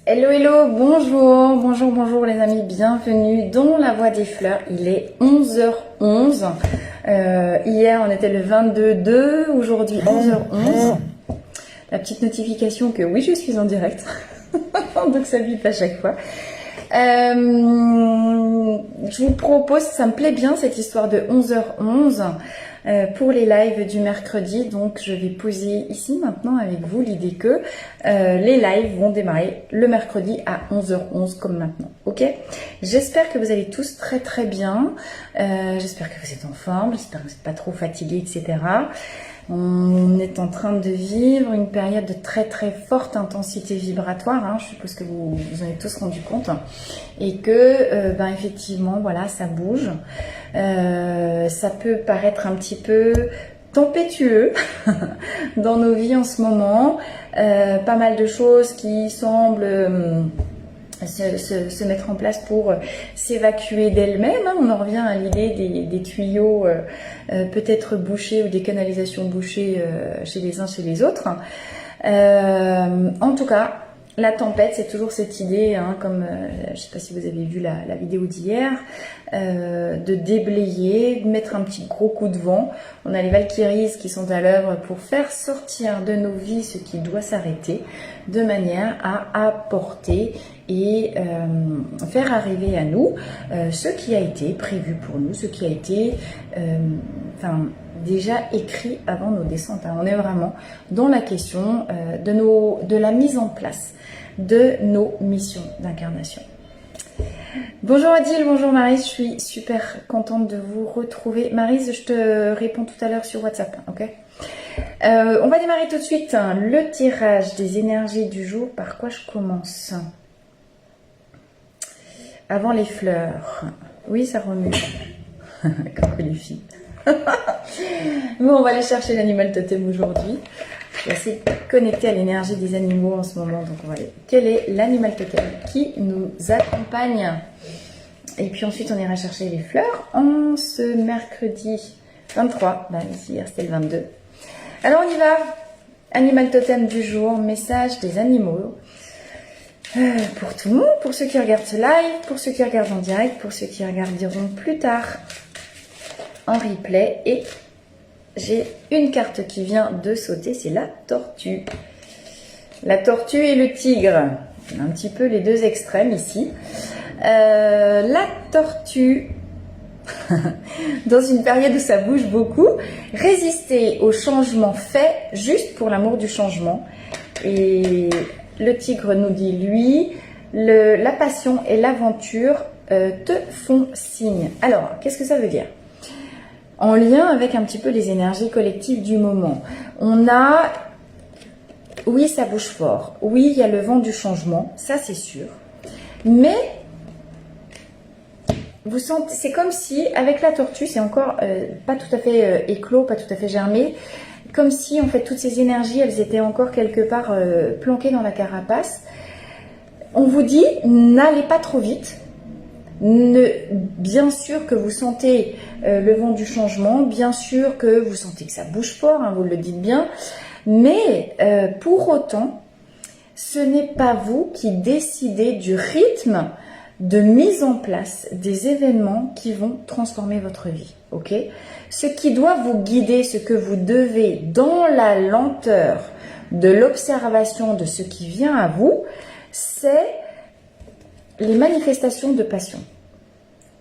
Hello, hello, bonjour, bonjour, bonjour les amis, bienvenue dans la Voie des Fleurs. Il est 11h11. Hier, on était le 22/2, aujourd'hui 11h11. La petite notification que oui, je suis en direct. Donc ça bip à chaque fois. Je vous propose, ça me plaît bien cette histoire de 11h11 pour les lives du mercredi. Donc je vais poser ici maintenant avec vous l'idée que les lives vont démarrer le mercredi à 11h11 comme maintenant. Ok? J'espère que vous allez tous très très bien. J'espère que vous êtes en forme. J'espère que vous n'êtes pas trop fatigués, etc. On est en train de vivre une période de très très forte intensité vibratoire, hein, je suppose que vous en avez tous rendu compte, et que effectivement voilà, ça bouge, ça peut paraître un petit peu tempétueux dans nos vies en ce moment, pas mal de choses qui semblent se mettre en place pour s'évacuer d'elle-même. On en revient à l'idée des tuyaux peut-être bouchés ou des canalisations bouchées chez les uns, chez les autres. En tout cas, la tempête, c'est toujours cette idée, hein, comme je ne sais pas si vous avez vu la vidéo d'hier, de déblayer, de mettre un petit gros coup de vent. On a les Valkyries qui sont à l'œuvre pour faire sortir de nos vies ce qui doit s'arrêter, de manière à apporter et faire arriver à nous ce qui a été prévu pour nous, ce qui a été déjà écrit avant nos descentes. On est vraiment dans la question de la mise en place de nos missions d'incarnation. Bonjour Adil, bonjour Maryse, je suis super contente de vous retrouver. Maryse, je te réponds tout à l'heure sur WhatsApp, ok? On va démarrer tout de suite le tirage des énergies du jour. Par quoi je commence? Avant les fleurs. Oui, ça remue. Coucou les filles. Bon, on va aller chercher l'animal totem aujourd'hui. Je vais essayer de connecter à l'énergie des animaux en ce moment. Donc, on va aller. Quel est l'animal totem qui nous accompagne? Et puis ensuite, on ira chercher les fleurs en ce mercredi 23. Ici, hier, c'était le 22. Alors, on y va. Animal totem du jour. Message des animaux. Pour tout le monde, pour ceux qui regardent ce live, pour ceux qui regardent en direct, pour ceux qui regarderont plus tard en replay. Et j'ai une carte qui vient de sauter, c'est la tortue. La tortue et le tigre. Un petit peu les deux extrêmes ici. La tortue, dans une période où ça bouge beaucoup, résister au changement fait juste pour l'amour du changement. Et le tigre nous dit, lui, la passion et l'aventure te font signe. Alors, qu'est-ce que ça veut dire? En lien avec un petit peu les énergies collectives du moment. On a, oui, ça bouge fort. Oui, il y a le vent du changement, ça c'est sûr. Mais, vous sentez, c'est comme si, avec la tortue, c'est encore pas tout à fait éclos, pas tout à fait germé. Comme si, en fait, toutes ces énergies, elles étaient encore quelque part planquées dans la carapace. On vous dit, n'allez pas trop vite. Bien sûr que vous sentez le vent du changement, bien sûr que vous sentez que ça bouge fort, hein, vous le dites bien, mais pour autant, ce n'est pas vous qui décidez du rythme de mise en place des événements qui vont transformer votre vie, ok? Ce qui doit vous guider, ce que vous devez, dans la lenteur de l'observation de ce qui vient à vous, c'est les manifestations de passion.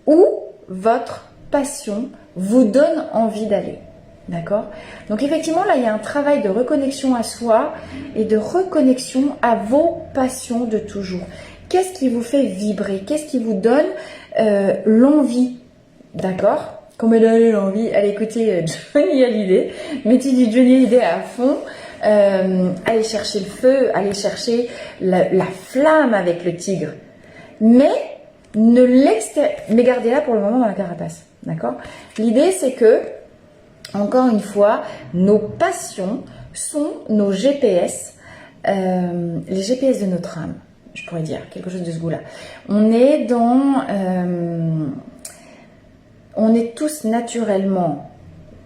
Où votre passion vous donne envie d'aller. D'accord? Donc effectivement, là, il y a un travail de reconnexion à soi et de reconnexion à vos passions de toujours. Qu'est-ce qui vous fait vibrer? Qu'est-ce qui vous donne l'envie? D'accord? Comment donner l'envie? Allez écouter Johnny Hallyday. Mettez du Johnny Hallyday à fond. Allez chercher le feu, allez chercher la flamme avec le tigre. Mais gardez-la pour le moment dans la carapace. D'accord? L'idée, c'est que, encore une fois, nos passions sont nos GPS, les GPS de notre âme, je pourrais dire, quelque chose de ce goût-là. On est tous naturellement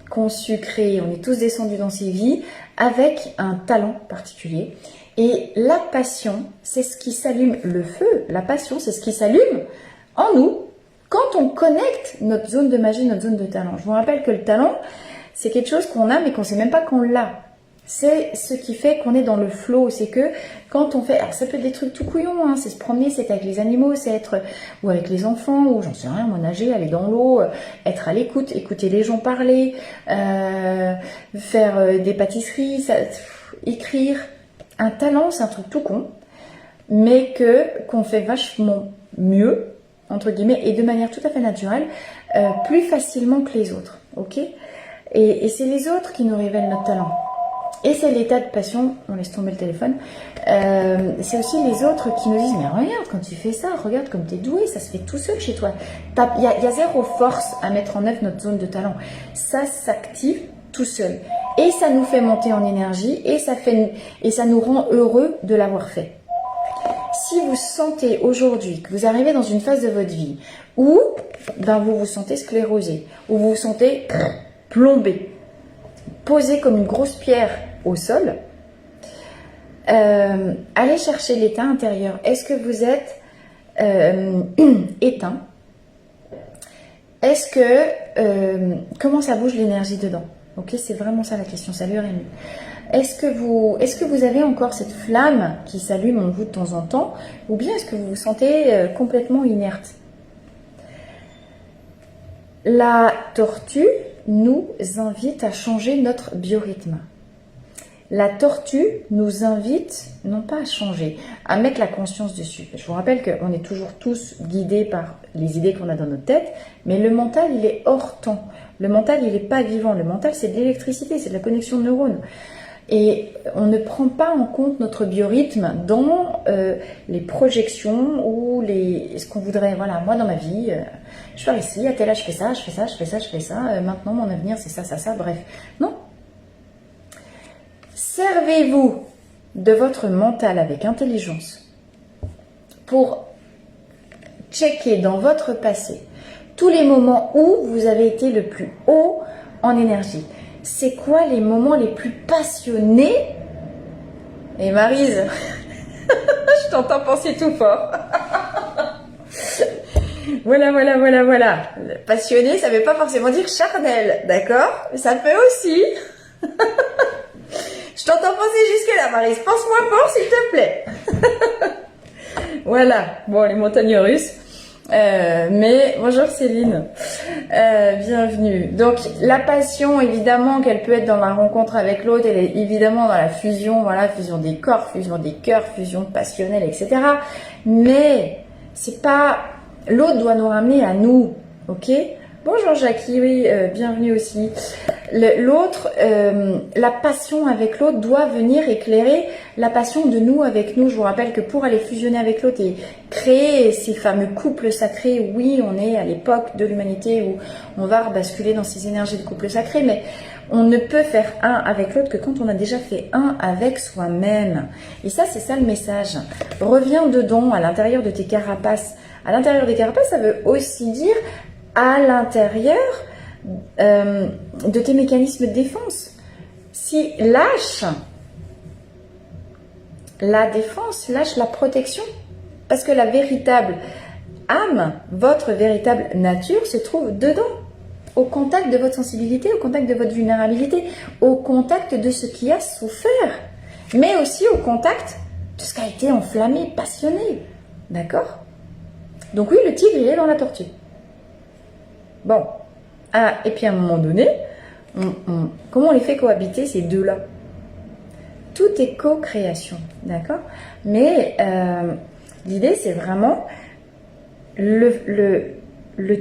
conçus, créés, on est tous descendus dans ces vies avec un talent particulier. Et la passion, c'est ce qui s'allume, le feu, la passion, c'est ce qui s'allume en nous quand on connecte notre zone de magie, notre zone de talent. Je vous rappelle que le talent, c'est quelque chose qu'on a mais qu'on ne sait même pas qu'on l'a. C'est ce qui fait qu'on est dans le flow. C'est que quand on fait... Alors ça peut être des trucs tout couillons, hein, c'est se promener, c'est avec les animaux, c'est être... Ou avec les enfants, ou j'en sais rien, moi nager, aller dans l'eau, être à l'écoute, écouter les gens parler, faire des pâtisseries, écrire. Un talent, c'est un truc tout con, mais qu'on fait vachement mieux, entre guillemets, et de manière tout à fait naturelle, plus facilement que les autres, ok? Et c'est les autres qui nous révèlent notre talent. Et c'est l'état de passion, on laisse tomber le téléphone, c'est aussi les autres qui nous disent « Mais regarde, quand tu fais ça, regarde comme tu es doué, ça se fait tout seul chez toi. » Il y a zéro force à mettre en œuvre notre zone de talent. Ça s'active tout seul. Et ça nous fait monter en énergie et ça nous rend heureux de l'avoir fait. Si vous sentez aujourd'hui que vous arrivez dans une phase de votre vie où vous vous sentez sclérosé, où vous vous sentez plombé, posé comme une grosse pierre au sol, allez chercher l'état intérieur. Est-ce que vous êtes éteint? Est-ce que... comment ça bouge l'énergie dedans? Ok, c'est vraiment ça la question. Salut Rémi. Est-ce que vous avez encore cette flamme qui s'allume en vous de temps en temps, ou bien est-ce que vous vous sentez complètement inerte? La tortue nous invite à changer notre biorhythme. La tortue nous invite, non pas à changer, à mettre la conscience dessus. Je vous rappelle qu'on est toujours tous guidés par les idées qu'on a dans notre tête, mais le mental, il est hors temps. Le mental, il n'est pas vivant. Le mental, c'est de l'électricité, c'est de la connexion de neurones. Et on ne prend pas en compte notre biorhythme dans les projections ou ce qu'on voudrait. Voilà, moi dans ma vie, je suis ici, à tel âge je fais ça, je fais ça, je fais ça, je fais ça. Maintenant, mon avenir, c'est ça, ça, ça. Bref, non. Servez-vous de votre mental avec intelligence pour checker dans votre passé tous les moments où vous avez été le plus haut en énergie. C'est quoi les moments les plus passionnés? Et Maryse, je t'entends penser tout fort. Voilà. Passionné, ça ne veut pas forcément dire charnel, d'accord? Ça peut aussi. Je t'entends penser jusque-là, Maryse. Pense-moi fort, s'il te plaît. Voilà. Bon, les montagnes russes. Mais bonjour Céline, bienvenue. Donc la passion, évidemment qu'elle peut être dans la rencontre avec l'autre, elle est évidemment dans la fusion, voilà, fusion des corps, fusion des cœurs, fusion passionnelle, etc. Mais c'est pas, l'autre doit nous ramener à nous, ok? Bonjour Jackie, oui, bienvenue aussi. L'autre, la passion avec l'autre doit venir éclairer la passion de nous avec nous. Je vous rappelle que pour aller fusionner avec l'autre et créer ces fameux couples sacrés, oui, on est à l'époque de l'humanité où on va rebasculer dans ces énergies de couple sacré, mais on ne peut faire un avec l'autre que quand on a déjà fait un avec soi-même. Et ça, c'est ça le message. Reviens dedans, à l'intérieur de tes carapaces. À l'intérieur des carapaces, ça veut aussi dire à l'intérieur de tes mécanismes de défense. Si lâche la défense, lâche la protection, parce que la véritable âme, votre véritable nature se trouve dedans, au contact de votre sensibilité, au contact de votre vulnérabilité, au contact de ce qui a souffert, mais aussi au contact de ce qui a été enflammé, passionné. D'accord? Donc oui, le tigre, il est dans la tortue. Bon, et puis à un moment donné, comment on les fait cohabiter ces deux-là? Tout est co-création, d'accord? Mais l'idée, c'est vraiment le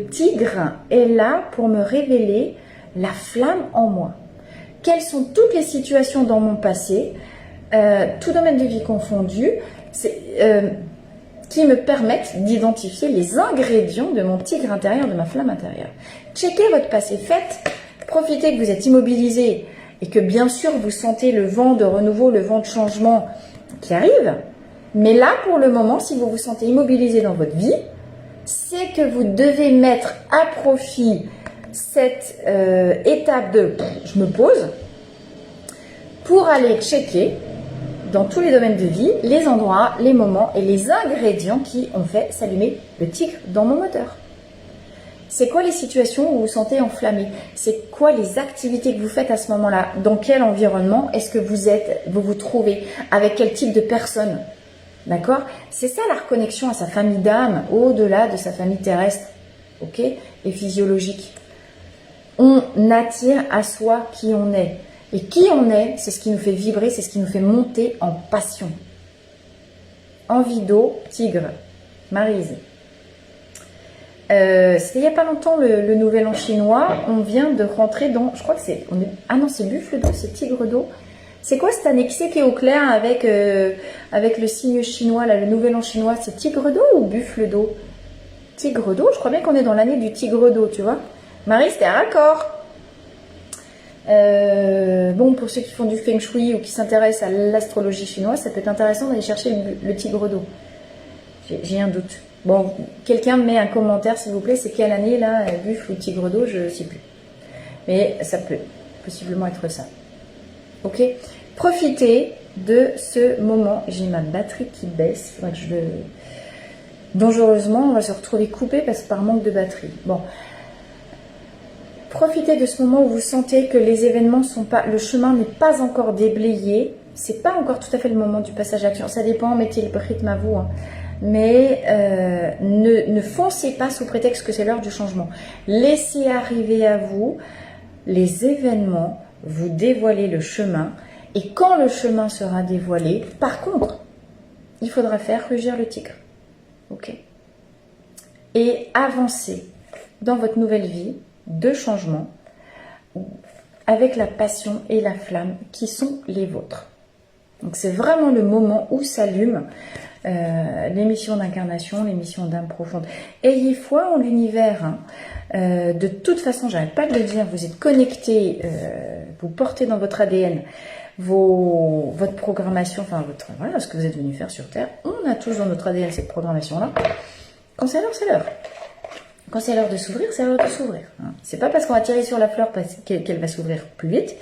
tigre est là pour me révéler la flamme en moi. Quelles sont toutes les situations dans mon passé, tout domaine de vie confondu, qui me permettent d'identifier les ingrédients de mon tigre intérieur, de ma flamme intérieure. Checkez votre passé, profitez que vous êtes immobilisé et que bien sûr vous sentez le vent de renouveau, le vent de changement qui arrive. Mais là, pour le moment, si vous vous sentez immobilisé dans votre vie, c'est que vous devez mettre à profit cette étape de « je me pose » pour aller checker dans tous les domaines de vie, les endroits, les moments et les ingrédients qui ont fait s'allumer le tigre dans mon moteur. C'est quoi les situations où vous vous sentez enflammé? C'est quoi les activités que vous faites à ce moment-là? Dans quel environnement est-ce que vous vous trouvez? Avec quel type de personne? D'accord? C'est ça la reconnexion à sa famille d'âme, au-delà de sa famille terrestre, ok? Et physiologique. On attire à soi qui on est. Et qui on est, c'est ce qui nous fait vibrer, c'est ce qui nous fait monter en passion. Envie d'eau, tigre, Maryse. C'était il n'y a pas longtemps le nouvel an chinois. On vient de rentrer dans, je crois que c'est, ah non, c'est buffle d'eau, c'est tigre d'eau. C'est quoi cette année qui est au clair avec le signe chinois, là, le nouvel an chinois? C'est tigre d'eau ou buffle d'eau? Tigre d'eau, je crois bien qu'on est dans l'année du tigre d'eau, tu vois. Marie, c'était raccord. Bon, pour ceux qui font du feng shui ou qui s'intéressent à l'astrologie chinoise, ça peut être intéressant d'aller chercher le tigre d'eau. J'ai un doute. Bon, quelqu'un met un commentaire, s'il vous plaît, c'est quelle année, là, buffle ou tigre d'eau, je ne sais plus. Mais ça peut possiblement être ça. Ok? Profitez de ce moment. J'ai ma batterie qui baisse. Il faudrait que je le... Dangereusement, on va se retrouver coupé parce que par manque de batterie. Bon. Profitez de ce moment où vous sentez que les événements sont pas... Le chemin n'est pas encore déblayé. C'est pas encore tout à fait le moment du passage à l'action. Ça dépend, mettez le rythme à vous. Hein. Mais ne foncez pas sous prétexte que c'est l'heure du changement. Laissez arriver à vous les événements, vous dévoilez le chemin. Et quand le chemin sera dévoilé, par contre, il faudra faire rugir le tigre. Ok? Et avancer dans votre nouvelle vie de changement avec la passion et la flamme qui sont les vôtres. Donc c'est vraiment le moment où s'allume l'émission d'incarnation, l'émission d'âme profonde. Ayez foi en l'univers. Hein. De toute façon, j'arrête pas de le dire, vous êtes connectés, vous portez dans votre ADN votre programmation, enfin voilà, ce que vous êtes venu faire sur Terre. On a tous dans notre ADN cette programmation-là. Quand c'est l'heure, c'est l'heure. Quand c'est l'heure de s'ouvrir, c'est l'heure de s'ouvrir. Hein. C'est pas parce qu'on va tirer sur la fleur qu'elle va s'ouvrir plus vite.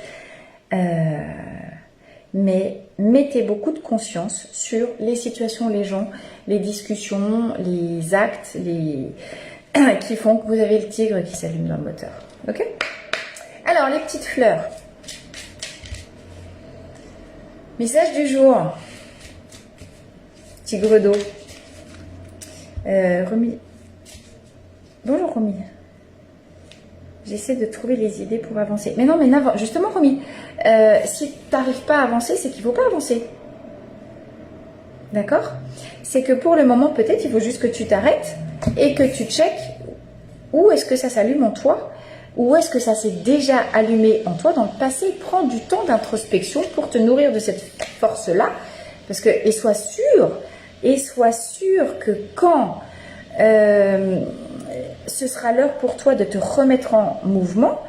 Mais mettez beaucoup de conscience sur les situations, les gens, les discussions, les actes, qui font que vous avez le tigre qui s'allume dans le moteur. Ok? Alors, les petites fleurs. Message du jour. Tigre d'eau. Romy. Bonjour Romy. J'essaie de trouver les idées pour avancer. Mais non, mais justement Romy, si tu n'arrives pas à avancer, c'est qu'il ne faut pas avancer. D'accord? C'est que pour le moment, peut-être, il faut juste que tu t'arrêtes et que tu checkes où est-ce que ça s'allume en toi, où est-ce que ça s'est déjà allumé en toi dans le passé. Prends du temps d'introspection pour te nourrir de cette force-là. Parce que, et sois sûr que quand ce sera l'heure pour toi de te remettre en mouvement,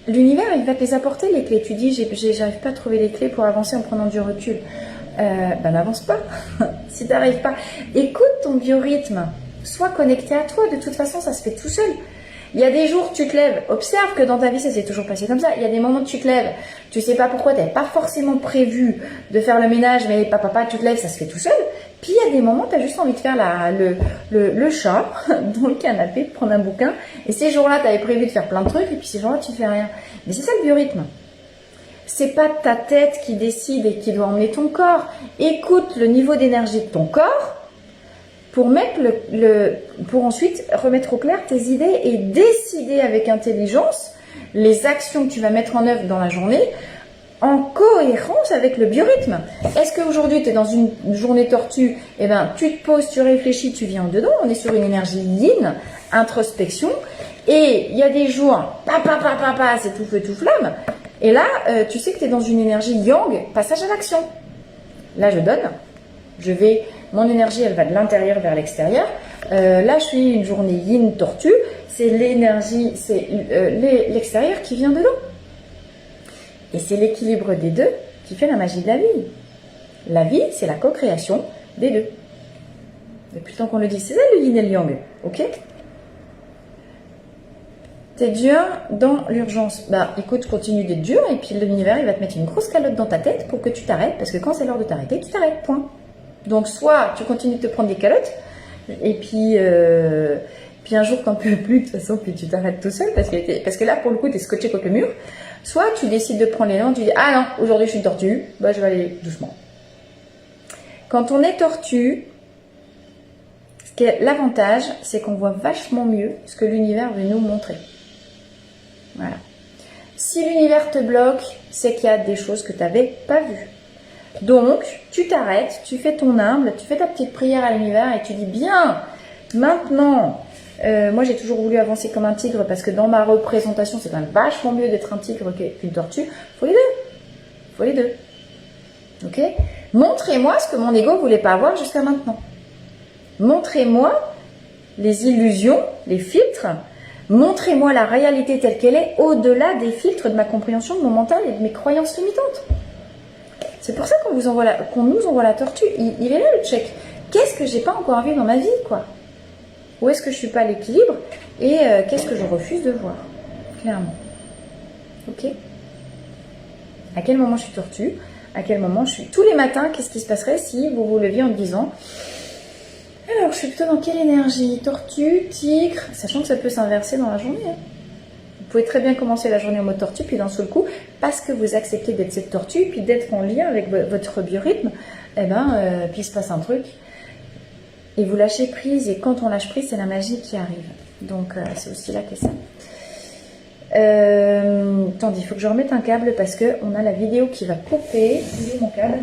l'univers, il va te les apporter, les clés. Tu dis, j'arrive pas à trouver les clés pour avancer en prenant du recul. Ben n'avance pas. Si tu n'arrives pas, écoute ton biorhythme. Sois connecté à toi. De toute façon, ça se fait tout seul. Il y a des jours, tu te lèves, observe que dans ta vie, ça s'est toujours passé comme ça. Il y a des moments où tu te lèves, tu sais pas pourquoi, tu n'avais pas forcément prévu de faire le ménage, mais papa, tu te lèves, ça se fait tout seul. Puis il y a des moments où tu as juste envie de faire le chat dans le canapé, de prendre un bouquin. Et ces jours-là, tu avais prévu de faire plein de trucs, et puis ces jours-là, tu ne fais rien. Mais c'est ça le biorhythme. C'est pas ta tête qui décide et qui doit emmener ton corps. Écoute le niveau d'énergie de ton corps pour ensuite remettre au clair tes idées et décider avec intelligence les actions que tu vas mettre en œuvre dans la journée en cohérence avec le biorhythme. Est-ce qu'aujourd'hui tu es dans une journée tortue? Eh ben, tu te poses, tu réfléchis, tu viens dedans. On est sur une énergie yin, introspection. Et il y a des jours, c'est tout feu, tout flamme. Et là, tu sais que tu es dans une énergie yang, passage à l'action. Là, je donne. Mon énergie, elle va de l'intérieur vers l'extérieur. Là, je suis une journée yin tortue. C'est l'énergie, c'est l'extérieur qui vient dedans. Et c'est l'équilibre des deux qui fait la magie de la vie. La vie, c'est la co-création des deux. Depuis le temps qu'on le dit, c'est ça le yin et le yang. Ok? T'es dur dans l'urgence. Bah écoute, continue d'être dur et puis l'univers il va te mettre une grosse calotte dans ta tête pour que tu t'arrêtes parce que quand c'est l'heure de t'arrêter, tu t'arrêtes, point. Donc soit tu continues de te prendre des calottes et puis un jour t'en peux plus de toute façon puis tu t'arrêtes tout seul parce que là pour le coup t'es scotché contre le mur. Soit tu décides de prendre l'élan, tu dis ah non aujourd'hui je suis tortue, bah je vais aller doucement. Quand on est tortue, l'avantage c'est qu'on voit vachement mieux ce que l'univers veut nous montrer. Voilà. Si l'univers te bloque, c'est qu'il y a des choses que tu n'avais pas vues. Donc, tu t'arrêtes, tu fais ton humble, tu fais ta petite prière à l'univers et tu dis bien, maintenant, moi j'ai toujours voulu avancer comme un tigre parce que dans ma représentation, c'est quand même vachement mieux d'être un tigre qu'une tortue. Faut les deux. Faut les deux. Ok? Montrez-moi ce que mon ego voulait pas avoir jusqu'à maintenant. Montrez-moi les illusions, les filtres. Montrez-moi la réalité telle qu'elle est, au-delà des filtres de ma compréhension, de mon mental et de mes croyances limitantes. C'est pour ça qu'on nous envoie la tortue. Il est là le check. Qu'est-ce que j'ai pas encore vu dans ma vie, quoi? Où est-ce que je suis pas à l'équilibre et qu'est-ce que je refuse de voir, clairement. Ok? À quel moment je suis tortue? À quel moment je suis... Tous les matins, qu'est-ce qui se passerait si vous vous leviez en me disant... Alors, je suis plutôt dans quelle énergie? Tortue, tigre, sachant que ça peut s'inverser dans la journée. Hein. Vous pouvez très bien commencer la journée en mode tortue, puis d'un seul coup, parce que vous acceptez d'être cette tortue, puis d'être en lien avec votre biorhythme, puis il se passe un truc. Et vous lâchez prise, et quand on lâche prise, c'est la magie qui arrive. Donc, c'est aussi là que ça. Attendez, il faut que je remette un câble, parce qu'on a la vidéo qui va couper. Où est mon câble?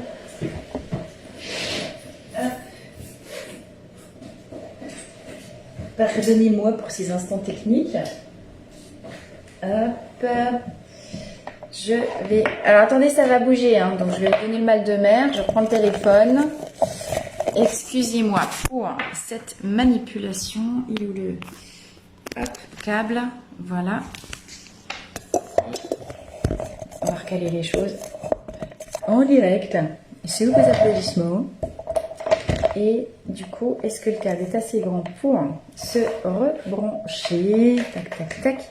Pardonnez-moi pour ces instants techniques. Hop. Je vais... Alors, attendez, ça va bouger. Hein, donc, je vais donner le mal de mer. Je prends le téléphone. Excusez-moi pour cette manipulation. Il est où le câble? Voilà. On va recaler les choses en direct. C'est où vos applaudissements? Et du coup, est-ce que le câble est assez grand pour se rebrancher? Tac, tac, tac.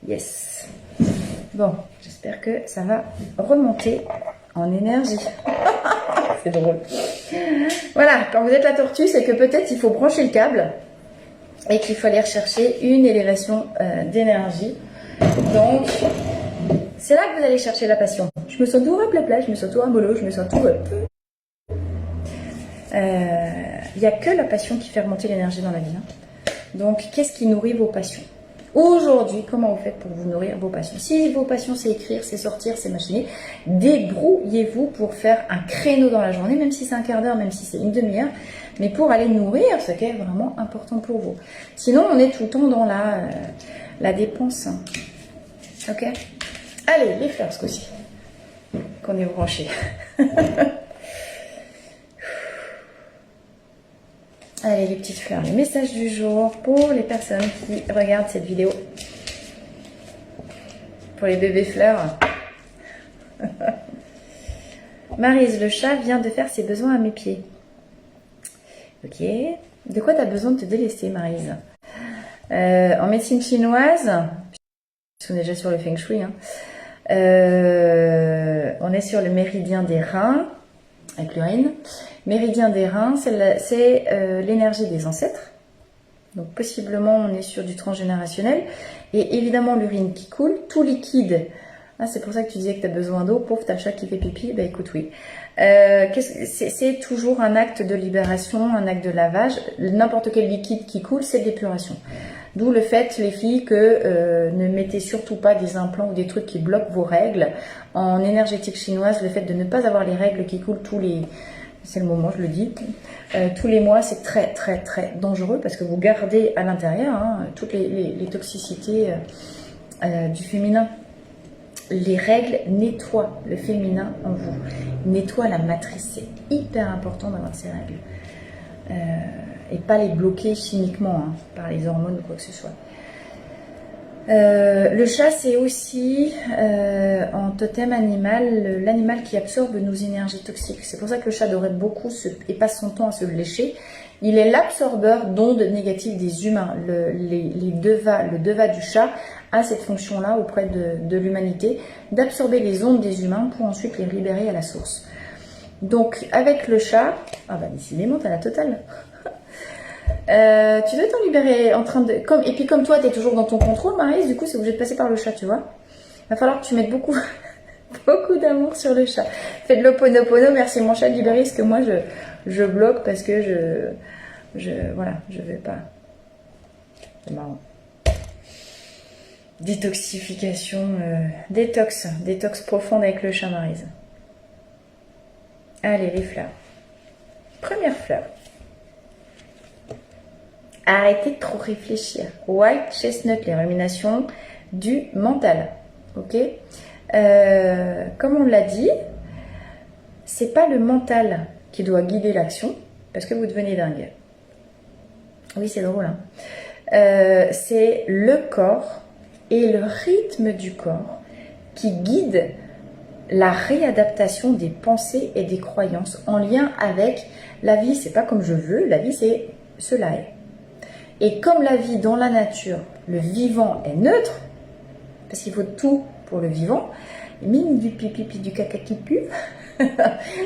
Yes. Bon, j'espère que ça va remonter en énergie. C'est drôle. Voilà, quand vous êtes la tortue, c'est que peut-être il faut brancher le câble et qu'il faut aller rechercher une élévation d'énergie. Donc, c'est là que vous allez chercher la passion. Je me sens tout raplapla, je me sens tout un bolo, je me sens tout... Il n'y a que la passion qui fait remonter l'énergie dans la vie. Hein. Donc, qu'est-ce qui nourrit vos passions? Aujourd'hui, comment vous faites pour vous nourrir vos passions? Si vos passions, c'est écrire, c'est sortir, c'est machiner, débrouillez-vous pour faire un créneau dans la journée, même si c'est un quart d'heure, même si c'est une demi-heure, mais pour aller nourrir ce qui est vraiment important pour vous. Sinon, on est tout le temps dans la dépense. Ok? Allez, les fleurs ce coup-ci, qu'on est branché. Allez, les petites fleurs, les messages du jour pour les personnes qui regardent cette vidéo. Pour les bébés fleurs. Maryse, le chat vient de faire ses besoins à mes pieds. Ok. De quoi tu as besoin de te délester, Maryse? En médecine chinoise, on est déjà sur le feng shui, hein. On est sur le méridien des reins, avec l'urine. Méridien des reins, c'est l'énergie des ancêtres. Donc possiblement, on est sur du transgénérationnel. Et évidemment, l'urine qui coule, tout liquide. Ah, c'est pour ça que tu disais que tu as besoin d'eau. Pauvre, ta chat qui fait pipi. Ben écoute, oui. C'est toujours un acte de libération, un acte de lavage. N'importe quel liquide qui coule, c'est de l'épuration. D'où le fait, les filles, que ne mettez surtout pas des implants ou des trucs qui bloquent vos règles. En énergétique chinoise, le fait de ne pas avoir les règles qui coulent tous les... C'est le moment, je le dis. Tous les mois, c'est très, très, très dangereux parce que vous gardez à l'intérieur toutes les toxicités du féminin. Les règles nettoient le féminin en vous, nettoient la matrice. C'est hyper important d'avoir ces règles. Et pas les bloquer chimiquement par les hormones ou quoi que ce soit. Le chat, c'est aussi en totem animal, l'animal qui absorbe nos énergies toxiques. C'est pour ça que le chat devrait beaucoup et passe son temps à se lécher. Il est l'absorbeur d'ondes négatives des humains. Le deva du chat a cette fonction-là auprès de l'humanité, d'absorber les ondes des humains pour ensuite les libérer à la source. Donc, avec le chat, ah bah décidément, t'as la totale. Tu dois t'en libérer et puis comme toi, tu es toujours dans ton contrôle, Maryse, du coup, c'est obligé de passer par le chat, tu vois. Il va falloir que tu mettes beaucoup, beaucoup d'amour sur le chat. Fais de l'hoponopono, merci mon chat de libérer, parce que moi, je bloque parce que voilà, je vais pas. C'est marrant. Détoxification, détox profonde avec le chat, Maryse. Allez, les fleurs. Première fleur. Arrêtez de trop réfléchir. White chestnut, les ruminations du mental. Ok. Comme on l'a dit, c'est pas le mental qui doit guider l'action, parce que vous devenez dingue. Oui, c'est drôle. Hein. C'est le corps et le rythme du corps qui guide la réadaptation des pensées et des croyances en lien avec la vie. C'est pas comme je veux, la vie c'est cela est. Et comme la vie dans la nature, le vivant est neutre, parce qu'il faut tout pour le vivant, mine du pipi puis du caca qui pue,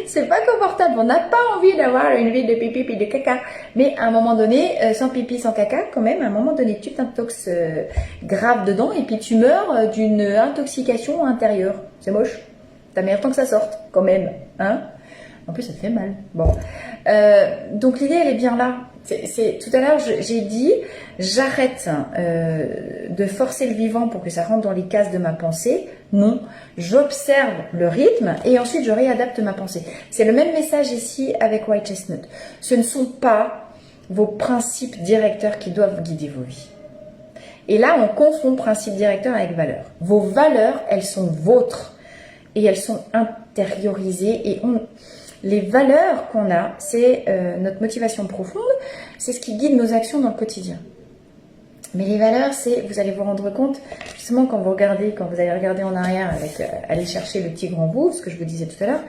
c'est pas confortable. On n'a pas envie d'avoir une vie de pipi puis de caca. Mais à un moment donné, sans pipi, sans caca, quand même, à un moment donné, tu t'intoxes grave dedans et puis tu meurs d'une intoxication intérieure. C'est moche. T'as meilleur temps que ça sorte, quand même. Hein? En plus, ça te fait mal. Bon. Donc l'idée, elle est bien là. Tout à l'heure, j'ai dit, j'arrête de forcer le vivant pour que ça rentre dans les cases de ma pensée. Non, j'observe le rythme et ensuite je réadapte ma pensée. C'est le même message ici avec White Chestnut. Ce ne sont pas vos principes directeurs qui doivent guider vos vies. Et là, on confond principe directeur avec valeurs. Vos valeurs, elles sont vôtres et elles sont intériorisées et les valeurs qu'on a, c'est notre motivation profonde, c'est ce qui guide nos actions dans le quotidien. Mais les valeurs, c'est, vous allez vous rendre compte, justement quand vous allez regarder en arrière avec aller chercher le tigre en vous, ce que je vous disais tout à l'heure,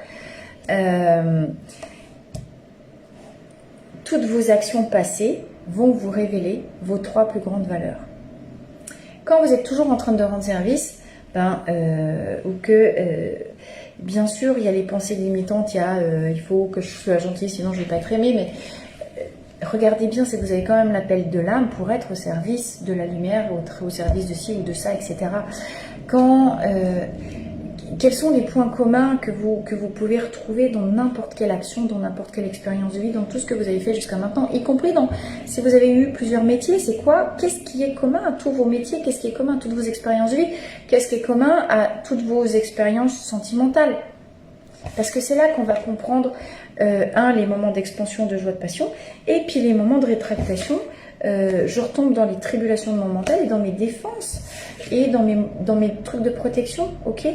toutes vos actions passées vont vous révéler vos 3 plus grandes valeurs. Quand vous êtes toujours en train de rendre service, ou que bien sûr il y a les pensées limitantes, il faut que je sois gentille sinon je ne vais pas être aimée, mais regardez bien, c'est que vous avez quand même l'appel de l'âme pour être au service de la lumière, au service de ci ou de ça, etc. Quels sont les points communs que vous pouvez retrouver dans n'importe quelle action, dans n'importe quelle expérience de vie, dans tout ce que vous avez fait jusqu'à maintenant, y compris si vous avez eu plusieurs métiers, c'est quoi? Qu'est-ce qui est commun à tous vos métiers? Qu'est-ce qui est commun à toutes vos expériences de vie? Qu'est-ce qui est commun à toutes vos expériences sentimentales? Parce que c'est là qu'on va comprendre, les moments d'expansion, de joie, de passion, et puis les moments de rétractation. Je retombe dans les tribulations de mon mental et dans mes défenses, et dans mes trucs de protection, ok?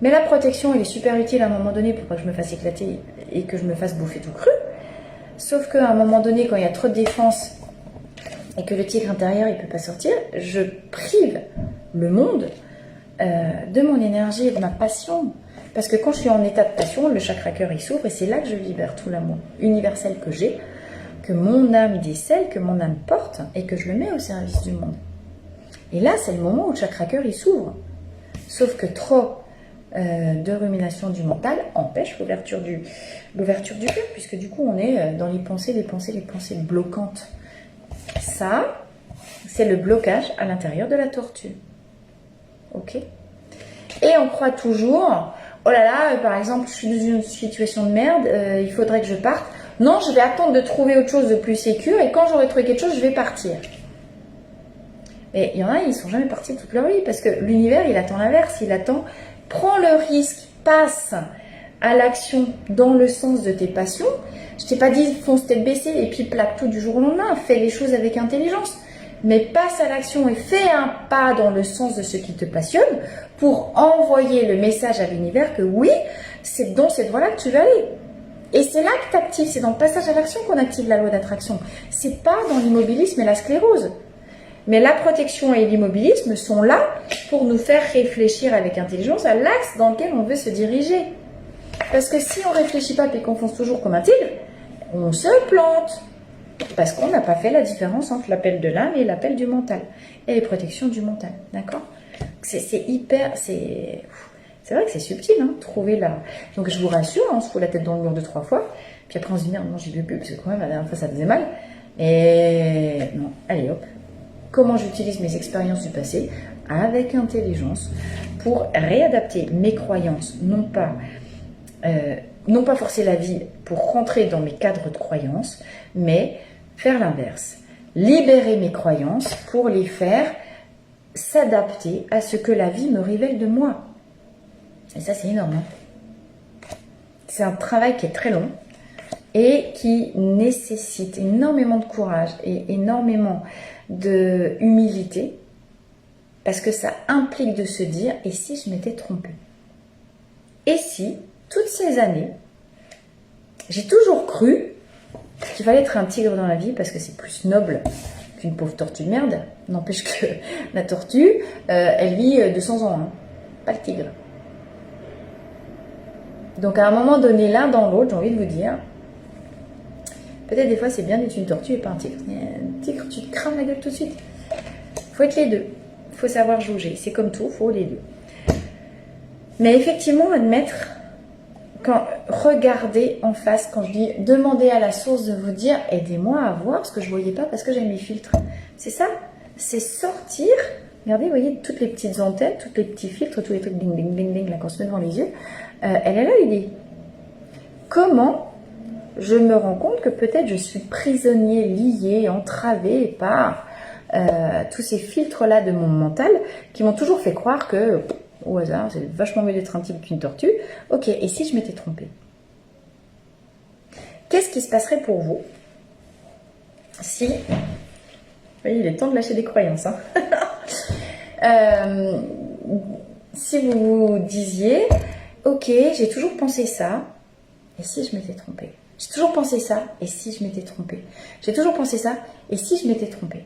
Mais la protection, elle est super utile à un moment donné pour pas que je me fasse éclater et que je me fasse bouffer tout cru. Sauf qu'à un moment donné, quand il y a trop de défense et que le tigre intérieur, il peut pas sortir, je prive le monde de mon énergie et de ma passion. Parce que quand je suis en état de passion, le chakra cœur, il s'ouvre et c'est là que je libère tout l'amour universel que j'ai, que mon âme décèle, que mon âme porte et que je le mets au service du monde. Et là, c'est le moment où le chakra cœur, il s'ouvre. Sauf que trop de rumination du mental empêche l'ouverture du cœur, puisque du coup on est dans les pensées bloquantes. Ça, c'est le blocage à l'intérieur de la tortue. Ok? Et on croit toujours, oh là là, par exemple, je suis dans une situation de merde, il faudrait que je parte. Non, je vais attendre de trouver autre chose de plus sécure, et quand j'aurai trouvé quelque chose, je vais partir. Mais il y en a, ils ne sont jamais partis toute leur vie, parce que l'univers, il attend l'inverse, il attend... Prends le risque, passe à l'action dans le sens de tes passions. Je t'ai pas dit fonce tête baissée et puis plaque tout du jour au lendemain. Fais les choses avec intelligence. Mais passe à l'action et fais un pas dans le sens de ce qui te passionne pour envoyer le message à l'univers que oui, c'est dans cette voie-là que tu vas aller. Et c'est là que tu actives, c'est dans le passage à l'action qu'on active la loi d'attraction. C'est pas dans l'immobilisme et la sclérose. Mais la protection et l'immobilisme sont là pour nous faire réfléchir avec intelligence à l'axe dans lequel on veut se diriger. Parce que si on ne réfléchit pas et qu'on fonce toujours comme un tigre, on se plante. Parce qu'on n'a pas fait la différence entre l'appel de l'âme et l'appel du mental. Et les protections du mental, d'accord? C'est hyper... C'est vrai que c'est subtil, hein, trouver la... Donc je vous rassure, on se fout la tête dans le mur 2-3 fois. Puis après on se dit, merde, non, j'ai bu plus, parce que quand même, la dernière fois, ça faisait mal. Et non, allez hop. Comment j'utilise mes expériences du passé avec intelligence pour réadapter mes croyances, non pas forcer la vie pour rentrer dans mes cadres de croyances, mais faire l'inverse. Libérer mes croyances pour les faire s'adapter à ce que la vie me révèle de moi. Et ça, c'est énorme. Hein. C'est un travail qui est très long et qui nécessite énormément de courage et énormément de humilité, parce que ça implique de se dire, et si je m'étais trompée? Et si, toutes ces années, j'ai toujours cru qu'il fallait être un tigre dans la vie parce que c'est plus noble qu'une pauvre tortue de merde. N'empêche que la tortue, elle vit 200 ans, hein, pas le tigre. Donc à un moment donné, l'un dans l'autre, j'ai envie de vous dire, peut-être des fois c'est bien d'être une tortue et pas un tigre. Un tigre, tu te crames la gueule tout de suite. Il faut être les deux. Il faut savoir jauger. C'est comme tout, il faut les deux. Mais effectivement, admettre, quand regardez en face, quand je dis demandez à la source de vous dire aidez-moi à voir ce que je ne voyais pas parce que j'ai mes filtres. C'est ça, c'est sortir. Regardez, vous voyez toutes les petites antennes, tous les petits filtres, tous les trucs ding ding ding ding là qu'on se met devant les yeux. Elle est là l'idée. Comment je me rends compte que peut-être je suis prisonnier, lié, entravé par tous ces filtres-là de mon mental qui m'ont toujours fait croire que, au hasard, c'est vachement mieux d'être un tigre qu'une tortue. Ok, et si je m'étais trompée? Qu'est-ce qui se passerait pour vous si... Vous voyez, il est temps de lâcher des croyances. Hein. Si vous vous disiez, ok, j'ai toujours pensé ça, et si je m'étais trompée? J'ai toujours pensé ça, et si je m'étais trompée? J'ai toujours pensé ça, et si je m'étais trompée?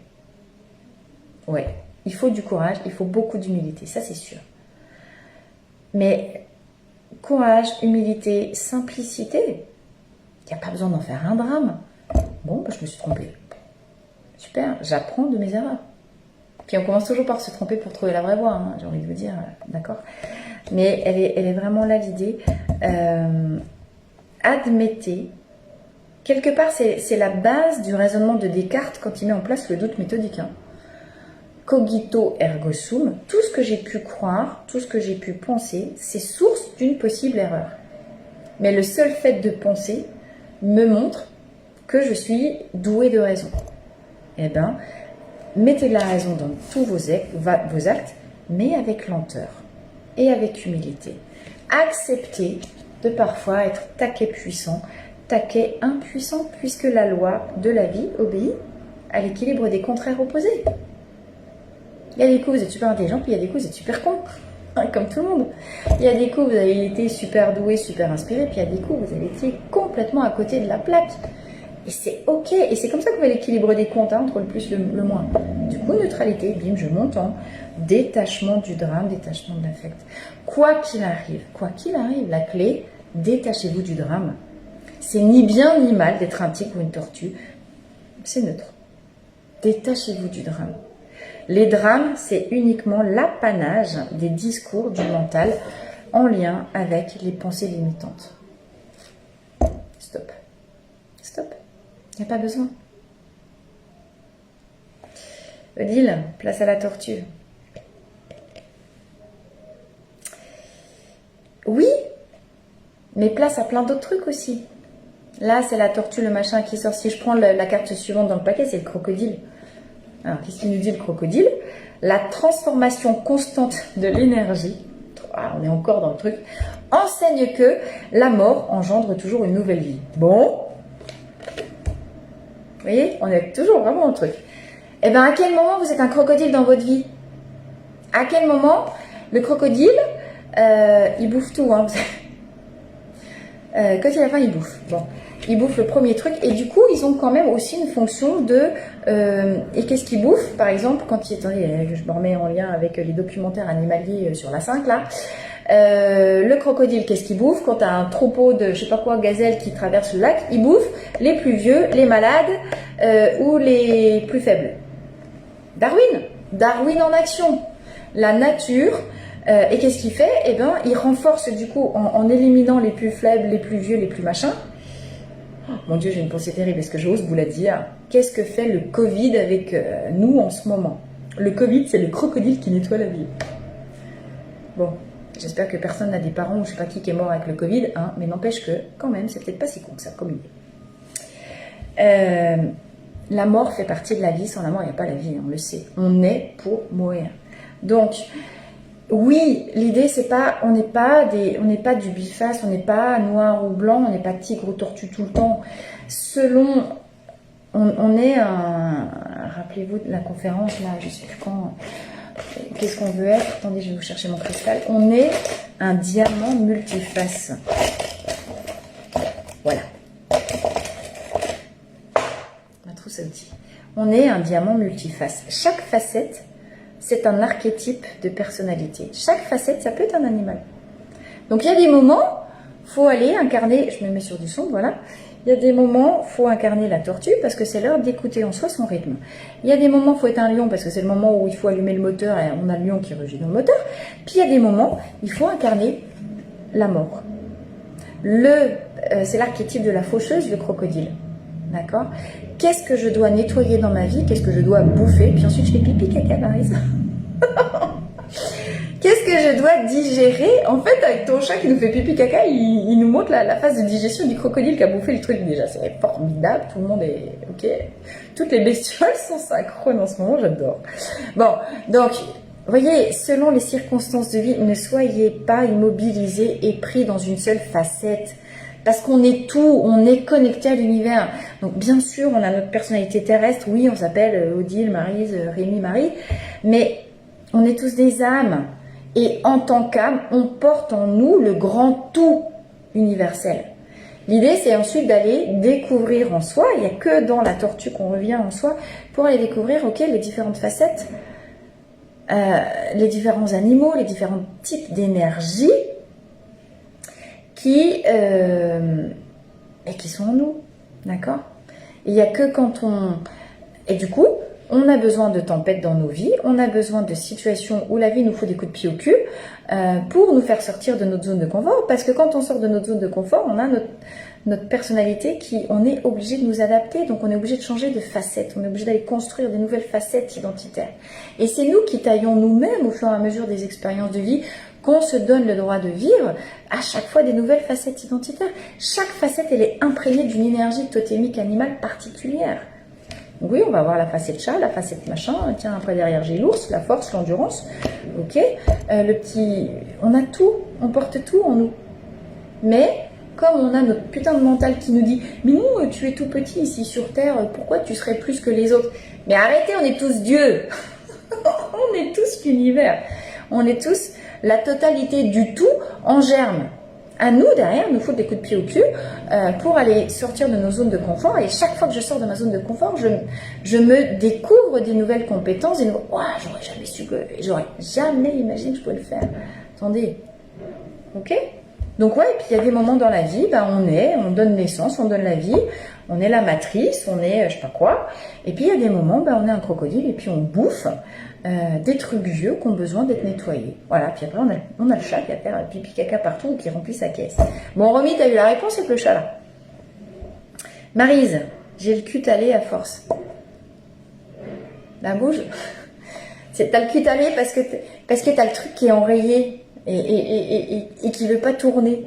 Ouais, il faut du courage, il faut beaucoup d'humilité, ça c'est sûr. Mais courage, humilité, simplicité, il n'y a pas besoin d'en faire un drame. Bon, bah, je me suis trompée. Super, j'apprends de mes erreurs. Puis on commence toujours par se tromper pour trouver la vraie voie, hein, j'ai envie de vous dire, d'accord? Mais elle est vraiment là l'idée. Admettez, quelque part c'est la base du raisonnement de Descartes quand il met en place le doute méthodique. Hein. Cogito ergo sum, tout ce que j'ai pu croire, tout ce que j'ai pu penser, c'est source d'une possible erreur. Mais le seul fait de penser me montre que je suis douée de raison. Eh bien, mettez de la raison dans tous vos actes, mais avec lenteur et avec humilité. Acceptez de parfois être taquet puissant, taquet impuissant, puisque la loi de la vie obéit à l'équilibre des contraires opposés. Il y a des coups, vous êtes super intelligent, puis il y a des coups, vous êtes super con, comme tout le monde. Il y a des coups, vous avez été super doué, super inspiré, puis il y a des coups, vous avez été complètement à côté de la plaque. Et c'est ok, et c'est comme ça qu'on va l'équilibre des comptes, hein, entre le plus et le moins. Du coup, neutralité, bim, je monte en détachement du drame, détachement de l'affect. Quoi qu'il arrive, la clé, détachez-vous du drame. C'est ni bien ni mal d'être un tigre ou une tortue, c'est neutre. Détachez-vous du drame. Les drames, c'est uniquement l'apanage des discours du mental en lien avec les pensées limitantes. Stop. Stop. Il n'y a pas besoin. Odile, place à la tortue. Oui, mais place à plein d'autres trucs aussi. Là, c'est la tortue, le machin qui sort. Si je prends la carte suivante dans le paquet, c'est le crocodile. Alors, qu'est-ce qu'il nous dit le crocodile? La transformation constante de l'énergie, on est encore dans le truc, enseigne que la mort engendre toujours une nouvelle vie. Bon, vous voyez, on est toujours vraiment dans le truc. Eh bien, à quel moment vous êtes un crocodile dans votre vie? À quel moment le crocodile, il bouffe tout, hein, quand il a faim, il bouffe. Bon. ils bouffent le premier truc. Et du coup, ils ont quand même aussi une fonction de... et qu'est-ce qu'ils bouffent? Par exemple, quand ils... Attendez, je me remets en lien avec les documentaires animaliers sur la 5, là. Le crocodile, qu'est-ce qu'il bouffe? Quand tu as un troupeau de, je sais pas quoi, gazelles qui traverse le lac, il bouffe les plus vieux, les malades ou les plus faibles. Darwin en action. La nature... et qu'est-ce qu'il fait? Eh bien, il renforce du coup en éliminant les plus faibles, les plus vieux, les plus machins. Oh, mon Dieu, j'ai une pensée terrible, est-ce que j'ose vous la dire? Qu'est-ce que fait le Covid avec nous en ce moment? Le Covid, c'est le crocodile qui nettoie la ville. Bon, j'espère que personne n'a des parents ou je sais pas qui est mort avec le Covid, hein, mais n'empêche que, quand même, c'est peut-être pas si con que ça, comme idée. La mort fait partie de la vie, sans la mort, il n'y a pas la vie, on le sait. On est pour mourir. Donc... oui, l'idée c'est pas, on n'est pas du biface, on n'est pas noir ou blanc, on n'est pas tigre ou tortue tout le temps. Selon, on est un, rappelez-vous de la conférence là, je sais plus quand, qu'est-ce qu'on veut être? Attendez, je vais vous chercher mon cristal. On est un diamant multiface. Voilà. Ma trousse à outils. On est un diamant multiface. Chaque facette, c'est un archétype de personnalité. Chaque facette, ça peut être un animal. Donc, il y a des moments, il faut aller incarner, je me mets sur du son, voilà. Il y a des moments, il faut incarner la tortue parce que c'est l'heure d'écouter en soi son rythme. Il y a des moments, il faut être un lion parce que c'est le moment où il faut allumer le moteur et on a le lion qui rugit dans le moteur. Puis, il y a des moments, il faut incarner la mort. C'est l'archétype de la faucheuse, le crocodile. D'accord? Qu'est-ce que je dois nettoyer dans ma vie? Qu'est-ce que je dois bouffer? Puis ensuite, je fais pipi, caca, Maryse. Qu'est-ce que je dois digérer? En fait, avec ton chat qui nous fait pipi, caca, il nous montre la phase de digestion du crocodile qui a bouffé le truc. Déjà, c'est formidable. Tout le monde est OK. Toutes les bestioles sont synchrones en ce moment. J'adore. Bon, donc... voyez, selon les circonstances de vie, ne soyez pas immobilisés et pris dans une seule facette. Parce qu'on est tout, on est connecté à l'univers. Donc bien sûr, on a notre personnalité terrestre. Oui, on s'appelle Odile, Maryse, Rémi, Marie. Mais on est tous des âmes. Et en tant qu'âme, on porte en nous le grand tout universel. L'idée, c'est ensuite d'aller découvrir en soi. Il n'y a que dans la tortue qu'on revient en soi pour aller découvrir, ok, les différentes facettes, les différents animaux, les différents types d'énergie qui sont en nous, d'accord? Il n'y a que quand on... Et du coup, on a besoin de tempêtes dans nos vies, on a besoin de situations où la vie nous fout des coups de pied au cul pour nous faire sortir de notre zone de confort, parce que quand on sort de notre zone de confort, on a notre personnalité on est obligé de nous adapter, donc on est obligé de changer de facette, on est obligé d'aller construire des nouvelles facettes identitaires. Et c'est nous qui taillons nous-mêmes au fur et à mesure des expériences de vie qu'on se donne le droit de vivre à chaque fois des nouvelles facettes identitaires. Chaque facette, elle est imprégnée d'une énergie totémique animale particulière. Donc oui, on va avoir la facette chat, la facette machin, tiens, après derrière j'ai l'ours, la force, l'endurance, ok, on a tout, on porte tout en nous. Mais comme on a notre putain de mental qui nous dit « Mais non, tu es tout petit ici sur Terre, pourquoi tu serais plus que les autres ?» Mais arrêtez, on est tous Dieu. On est tous l'univers. On est tous la totalité du tout en germe. À nous, derrière, nous foutre des coups de pied au cul pour aller sortir de nos zones de confort. Et chaque fois que je sors de ma zone de confort, je me découvre des nouvelles compétences. Et j'aurais jamais su j'aurais jamais imaginé que je pouvais le faire. Attendez. Ok? Donc ouais, et puis il y a des moments dans la vie, on donne naissance, on donne la vie, on est la matrice, on est je sais pas quoi. Et puis il y a des moments, on est un crocodile et puis on bouffe des trucs vieux qui ont besoin d'être nettoyés. Voilà, puis après on a le chat qui va faire pipi caca partout ou qui remplit sa caisse. Bon, Romy, t'as eu la réponse avec le chat là. Maryse, j'ai le cul talé à force. La bouge. T'as le cul talé parce que t'as le truc qui est enrayé. Et qui ne veut pas tourner.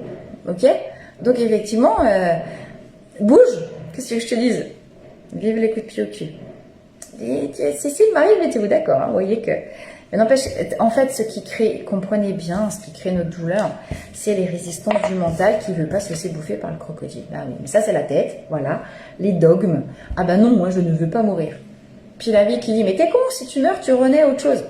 Ok? Donc, effectivement, bouge. Qu'est-ce que je te dise? Vive les coups de pied au cul. Cécile, Marie, mettez-vous d'accord. Hein, vous voyez que. Mais n'empêche, en fait, ce qui crée, comprenez bien, ce qui crée notre douleur, c'est les résistances du mental qui ne veut pas se laisser bouffer par le crocodile. Ah oui, mais ça, c'est la tête. Voilà. Les dogmes. Ah ben non, moi, je ne veux pas mourir. Puis la vie qui dit, mais t'es con, si tu meurs, tu renais à autre chose.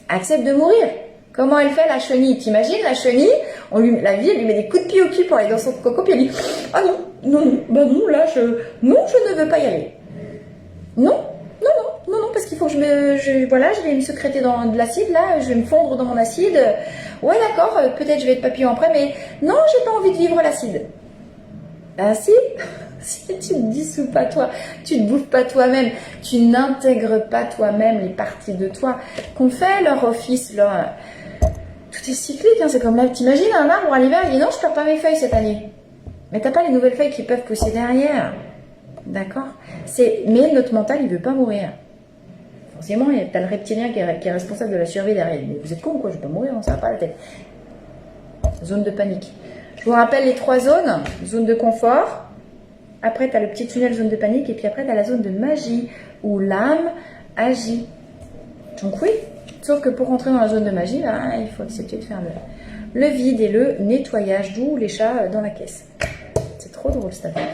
Accepte de mourir. Comment elle fait la chenille? T'imagines la chenille? La vie, elle lui met des coups de pied au cul pour aller dans son coco, puis elle dit « Ah non, non, bah non, là, non, je ne veux pas y aller. Non, non, parce qu'il faut que voilà, je vais me sécréter dans de l'acide, là, je vais me fondre dans mon acide. Ouais, d'accord, peut-être je vais être papillon après, mais non, j'ai pas envie de vivre l'acide. Ah si, si tu ne dissous pas toi, tu ne bouffes pas toi-même, tu n'intègres pas toi-même les parties de toi qu'on fait leur office, leur... Tout est cyclique, hein, c'est comme là, t'imagines un arbre à l'hiver, il dit non, je perds pas mes feuilles cette année. Mais t'as pas les nouvelles feuilles qui peuvent pousser derrière. D'accord? Mais notre mental, il veut pas mourir. Forcément, t'as le reptilien qui est responsable de la survie derrière. Mais vous êtes con, quoi, je vais pas mourir, ça va pas la tête. Zone de panique. Je vous rappelle les 3 zones. Zone de confort. Après, tu as le petit tunnel zone de panique. Et puis après, tu as la zone de magie où l'âme agit. Donc oui, sauf que pour rentrer dans la zone de magie, là, il faut accepter de faire le vide et le nettoyage, d'où les chats dans la caisse. C'est trop drôle cette affaire.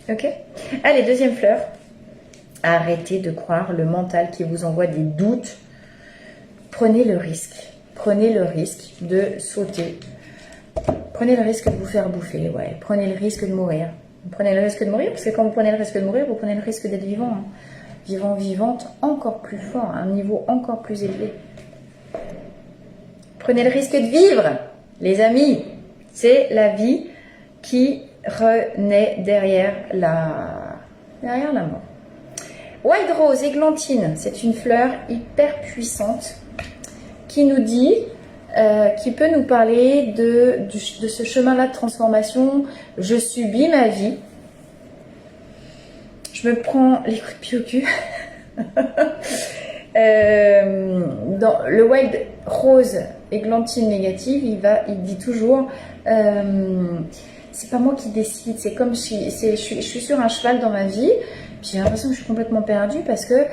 Ok? Allez, deuxième fleur. Arrêtez de croire le mental qui vous envoie des doutes. Prenez le risque. Prenez le risque de sauter. Prenez le risque de vous faire bouffer, ouais. Prenez le risque de mourir. Prenez le risque de mourir, parce que quand vous prenez le risque de mourir, vous prenez le risque d'être vivant. Hein. Vivant, vivante, encore plus fort, à un niveau encore plus élevé. Prenez le risque de vivre, les amis. C'est la vie qui renaît derrière la mort. Wild Rose, églantine, c'est une fleur hyper puissante qui nous dit... qui peut nous parler de ce chemin-là de transformation. Je subis ma vie. Je me prends les coups de pied au cul. Dans le Wild Rose, églantine négative, il dit toujours c'est pas moi qui décide, c'est comme si je suis sur un cheval dans ma vie, puis j'ai l'impression que je suis complètement perdue parce que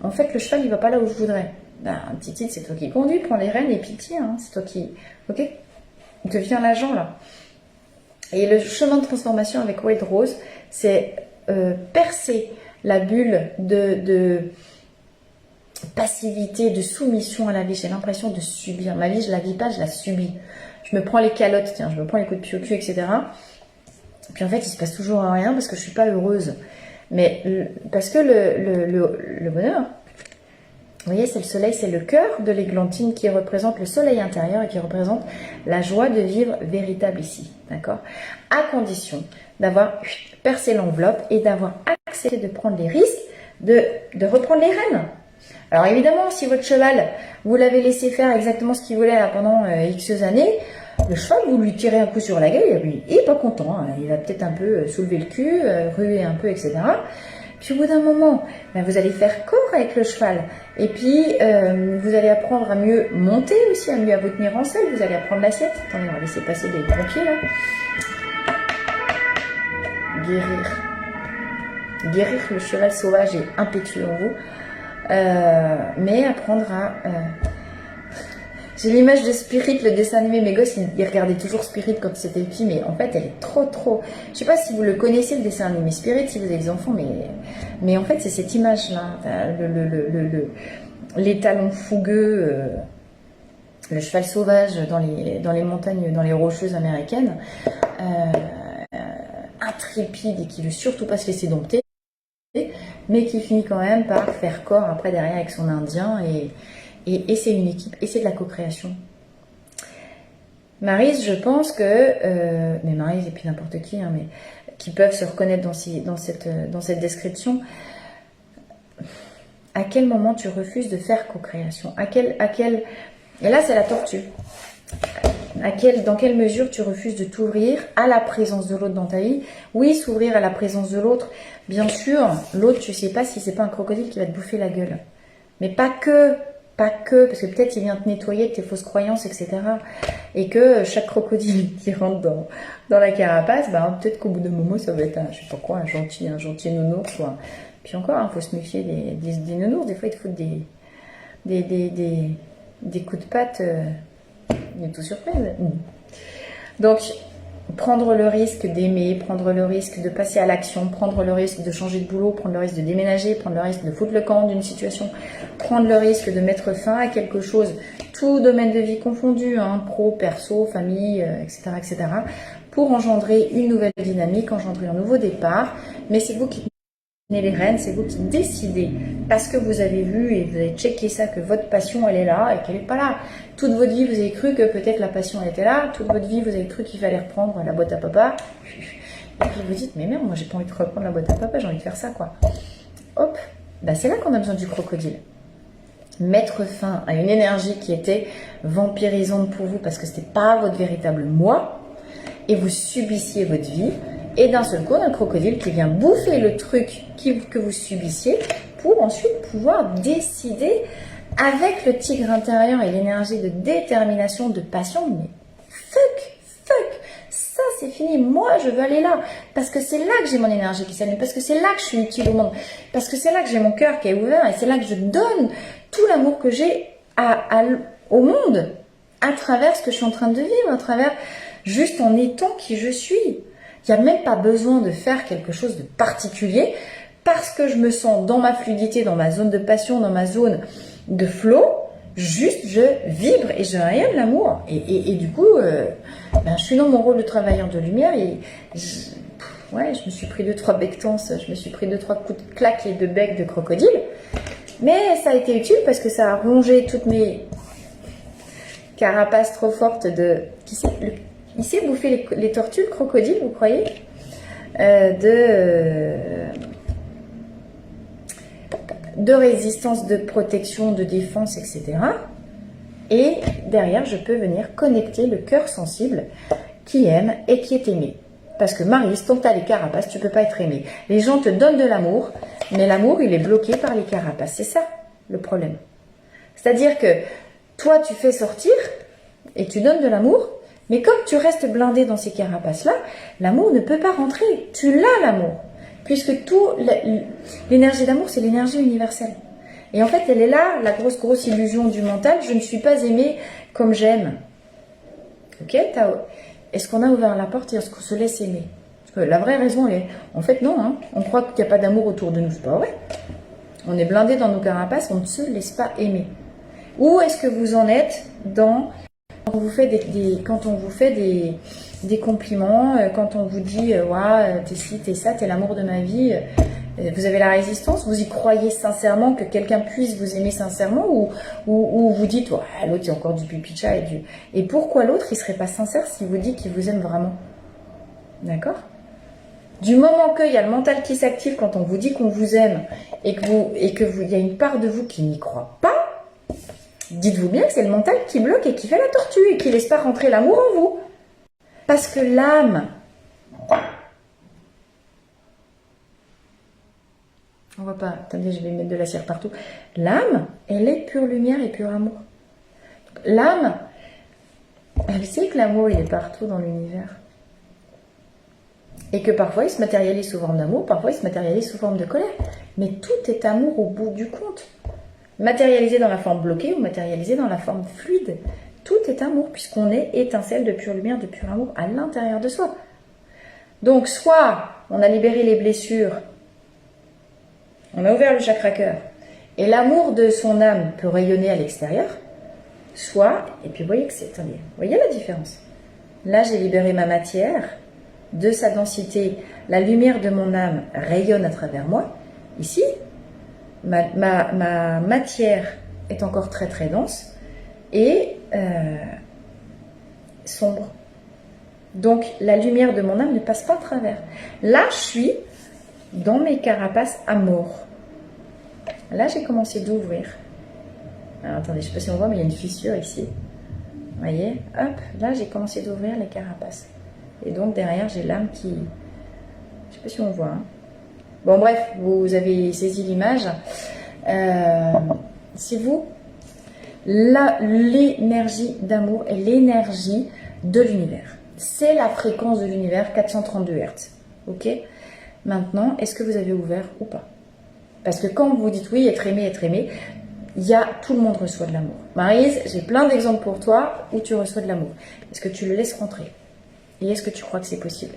en fait le cheval il va pas là où je voudrais. Ben, Titi, c'est toi qui conduis, prends les rênes et puis tiens, hein, c'est toi qui... Ok? Deviens l'agent, là. Et le chemin de transformation avec Wild Rose, c'est percer la bulle de passivité, de soumission à la vie. J'ai l'impression de subir. Ma vie, je la vis pas, je la subis. Je me prends les calottes, tiens, je me prends les coups de pied au cul, etc. Puis en fait, il se passe toujours rien parce que je suis pas heureuse. Mais parce que le bonheur... Vous voyez, c'est le soleil, c'est le cœur de l'églantine qui représente le soleil intérieur et qui représente la joie de vivre véritable ici, d'accord? À condition d'avoir percé l'enveloppe et d'avoir accepté de prendre les risques, de reprendre les rênes. Alors évidemment, si votre cheval, vous l'avez laissé faire exactement ce qu'il voulait là, pendant X années, le cheval, vous lui tirez un coup sur la gueule, il n'est pas content, hein. Il va peut-être un peu soulever le cul, ruer un peu, etc. Puis au bout d'un moment, ben, vous allez faire corps avec le cheval. Et puis, vous allez apprendre à mieux monter aussi, à mieux vous tenir en selle. Vous allez apprendre l'assiette. Attendez, on va laisser passer les pompiers là. Guérir le cheval sauvage et impétueux en vous. Mais apprendre à... J'ai l'image de Spirit, le dessin animé. Mes gosses, ils regardaient toujours Spirit quand c'était petit, mais en fait, elle est trop... Je sais pas si vous le connaissez, le dessin animé Spirit, si vous avez des enfants, mais en fait, c'est cette image-là. Les talons fougueux, le cheval sauvage dans les montagnes, dans les rocheuses américaines, intrépide et qui veut surtout pas se laisser dompter, mais qui finit quand même par faire corps après derrière avec son indien et c'est une équipe, et c'est de la co-création. Maryse, je pense que, mais Maryse et puis n'importe qui, hein, mais qui peuvent se reconnaître dans cette description, à quel moment tu refuses de faire co-création? Et là c'est la tortue. Dans quelle mesure tu refuses de t'ouvrir à la présence de l'autre dans ta vie? Oui, s'ouvrir à la présence de l'autre, bien sûr, l'autre tu sais pas si c'est pas un crocodile qui va te bouffer la gueule. Mais pas que, parce que peut-être il vient te nettoyer de tes fausses croyances, etc. Et que chaque crocodile qui rentre dans la carapace, bah, peut-être qu'au bout d'un moment, ça va être un gentil nounours. Quoi. Puis encore, il faut se méfier des nounours. Des fois, ils te foutent des coups de patte, tout surprise. Donc, Prendre le risque d'aimer, prendre le risque de passer à l'action, prendre le risque de changer de boulot, prendre le risque de déménager, prendre le risque de foutre le camp d'une situation, prendre le risque de mettre fin à quelque chose, tout domaine de vie confondu, hein, pro, perso, famille, etc., etc., pour engendrer une nouvelle dynamique, engendrer un nouveau départ. Mais c'est vous qui tenez les rênes, c'est vous qui décidez, parce que vous avez vu et vous avez checké ça, que votre passion, elle est là et qu'elle n'est pas là. Toute votre vie, vous avez cru que peut-être la passion elle était là. Toute votre vie, vous avez cru qu'il fallait reprendre la boîte à papa. Et puis vous dites, mais merde, moi j'ai pas envie de reprendre la boîte à papa, j'ai envie de faire ça, quoi. Hop, ben, c'est là qu'on a besoin du crocodile. Mettre fin à une énergie qui était vampirisante pour vous parce que c'était pas votre véritable moi et vous subissiez votre vie. Et d'un seul coup, on a le crocodile qui vient bouffer le truc que vous subissiez pour ensuite pouvoir décider avec le tigre intérieur et l'énergie de détermination, de passion. Mais fuck, ça c'est fini, moi je veux aller là. Parce que c'est là que j'ai mon énergie qui s'allume, parce que c'est là que je suis utile au monde, parce que c'est là que j'ai mon cœur qui est ouvert et c'est là que je donne tout l'amour que j'ai au monde à travers ce que je suis en train de vivre, à travers juste en étant qui je suis. Il n'y a même pas besoin de faire quelque chose de particulier parce que je me sens dans ma fluidité, dans ma zone de passion, dans ma zone de flow. Juste, je vibre et je rayonne l'amour. Et du coup, ben, je suis dans mon rôle de travailleur de lumière et je me suis pris 2-3 bectances, je me suis pris 2-3 coups de claque et de bec de crocodile. Mais ça a été utile parce que ça a rongé toutes mes carapaces trop fortes de... Il sait bouffer les tortues, le crocodile, vous croyez de résistance, de protection, de défense, etc. Et derrière, je peux venir connecter le cœur sensible qui aime et qui est aimé. Parce que Maryse, tant que tu as les carapaces, tu ne peux pas être aimé. Les gens te donnent de l'amour, mais l'amour, il est bloqué par les carapaces. C'est ça, le problème. C'est-à-dire que toi, tu fais sortir et tu donnes de l'amour, mais comme tu restes blindé dans ces carapaces-là, l'amour ne peut pas rentrer. Tu l'as, l'amour. Puisque l'énergie d'amour, c'est l'énergie universelle. Et en fait, elle est là, la grosse illusion du mental. Je ne suis pas aimée comme j'aime. Ok? Est-ce qu'on a ouvert la porte et est-ce qu'on se laisse aimer? Parce que la vraie raison est... En fait, non. Hein. On croit qu'il n'y a pas d'amour autour de nous. C'est pas vrai. On est blindé dans nos carapaces. On ne se laisse pas aimer. Où est-ce que vous en êtes dans... Quand on vous fait des compliments, quand on vous dit ouais, t'es ci, t'es ça, t'es l'amour de ma vie, vous avez la résistance, vous y croyez sincèrement que quelqu'un puisse vous aimer sincèrement ou vous dites ouais, l'autre il y a encore du pipi de chat et pourquoi l'autre il serait pas sincère s'il vous dit qu'il vous aime vraiment? D'accord? Du moment qu'il y a le mental qui s'active quand on vous dit qu'on vous aime et il y a une part de vous qui n'y croit pas, dites-vous bien que c'est le mental qui bloque et qui fait la tortue et qui laisse pas rentrer l'amour en vous. Parce que l'âme, on voit pas, attendez, je vais mettre de la cire partout. L'âme, elle est pure lumière et pur amour. L'âme, elle sait que l'amour, il est partout dans l'univers. Et que parfois, il se matérialise sous forme d'amour, parfois, il se matérialise sous forme de colère. Mais tout est amour au bout du compte. Matérialisé dans la forme bloquée ou matérialisé dans la forme fluide. Tout est amour, puisqu'on est étincelle de pure lumière, de pur amour à l'intérieur de soi. Donc, soit on a libéré les blessures, on a ouvert le chakra cœur, et l'amour de son âme peut rayonner à l'extérieur, soit, et puis vous voyez que c'est, attendez, vous voyez la différence? Là, j'ai libéré ma matière, de sa densité, la lumière de mon âme rayonne à travers moi. Ici, ma matière est encore très très dense et sombre. Donc la lumière de mon âme ne passe pas à travers. Là, je suis dans mes carapaces amour. Là, j'ai commencé d'ouvrir. Alors attendez, je ne sais pas si on voit, mais il y a une fissure ici. Vous voyez? Hop, là, j'ai commencé d'ouvrir les carapaces. Et donc derrière, j'ai l'âme qui... Je ne sais pas si on voit. Hein. Bon, bref, vous avez saisi l'image. C'est vous. L'énergie d'amour est l'énergie de l'univers. C'est la fréquence de l'univers, 432 Hz. Ok? Maintenant, est-ce que vous avez ouvert ou pas? Parce que quand vous dites oui, être aimé, tout le monde reçoit de l'amour. Maryse, j'ai plein d'exemples pour toi où tu reçois de l'amour. Est-ce que tu le laisses rentrer? Et est-ce que tu crois que c'est possible?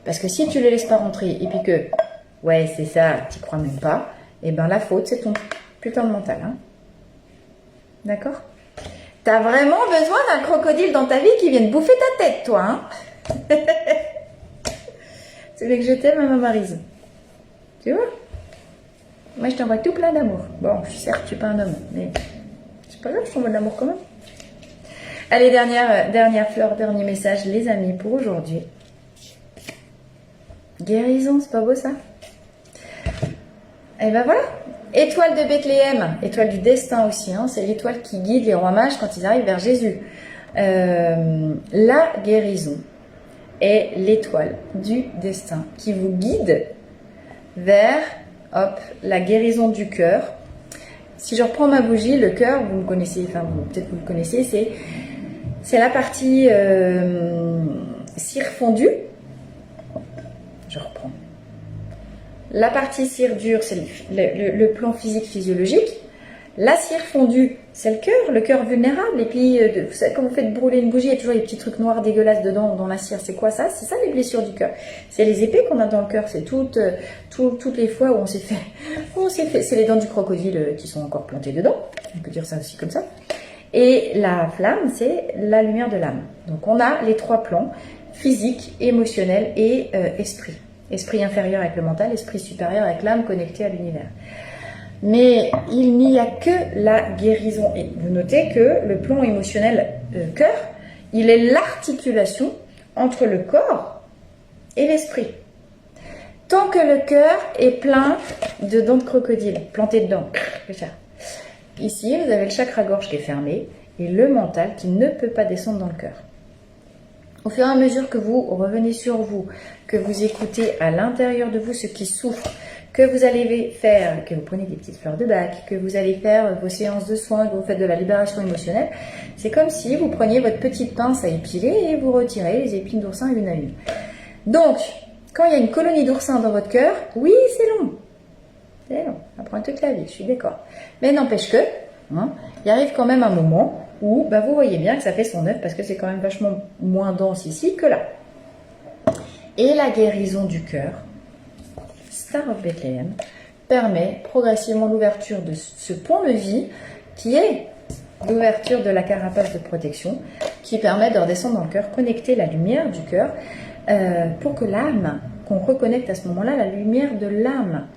Parce que si tu les laisses pas rentrer et puis que, ouais, c'est ça, tu crois même pas, et ben la faute, c'est ton putain de mental. Hein. D'accord? T'as vraiment besoin d'un crocodile dans ta vie qui vienne bouffer ta tête, toi. Hein. C'est vrai que je t'aime, ma Maryse. Tu vois? Moi, je t'envoie tout plein d'amour. Bon, certes, je suis pas un homme, mais c'est pas grave, je t'envoie de l'amour quand même. Allez, dernière fleur, dernier message, les amis, pour aujourd'hui. Guérison, c'est pas beau ça? Et ben voilà, étoile de Bethléem, étoile du destin aussi, hein, c'est l'étoile qui guide les rois mages quand ils arrivent vers Jésus. La guérison est l'étoile du destin qui vous guide vers, hop, la guérison du cœur. Si je reprends ma bougie, le cœur, vous me connaissez, enfin peut-être vous le connaissez, c'est la partie cire fondue. Je reprends. La partie cire dure, c'est le plan physique physiologique. La cire fondue, c'est le cœur vulnérable. Et puis, vous savez, quand vous faites brûler une bougie, il y a toujours les petits trucs noirs dégueulasses dedans, dans la cire. C'est quoi ça? C'est ça les blessures du cœur. C'est les épées qu'on a dans le cœur. C'est toutes les fois où on s'est fait. C'est les dents du crocodile qui sont encore plantées dedans. On peut dire ça aussi comme ça. Et la flamme, c'est la lumière de l'âme. Donc, on a les trois plans, physique, émotionnel et esprit. Esprit inférieur avec le mental, esprit supérieur avec l'âme connectée à l'univers. Mais il n'y a que la guérison. Et vous notez que le plan émotionnel cœur, il est l'articulation entre le corps et l'esprit. Tant que le cœur est plein de dents de crocodile, plantées dedans. Ici, vous avez le chakra-gorge qui est fermé et le mental qui ne peut pas descendre dans le cœur. Au fur et à mesure que vous revenez sur vous, que vous écoutez à l'intérieur de vous ce qui souffre, que vous allez faire, que vous prenez des petites fleurs de bac, que vous allez faire vos séances de soins, que vous faites de la libération émotionnelle, c'est comme si vous preniez votre petite pince à épiler et vous retirez les épines d'oursin une à une. Donc, quand il y a une colonie d'oursins dans votre cœur, oui, c'est long. C'est long, ça prend toute la vie, je suis d'accord. Mais n'empêche que, hein, il arrive quand même un moment où bah, vous voyez bien que ça fait son œuf parce que c'est quand même vachement moins dense ici que là. Et la guérison du cœur, Star of Bethlehem, permet progressivement l'ouverture de ce pont-levis qui est l'ouverture de la carapace de protection qui permet de redescendre dans le cœur, connecter la lumière du cœur pour que l'âme, qu'on reconnecte à ce moment-là la lumière de l'âme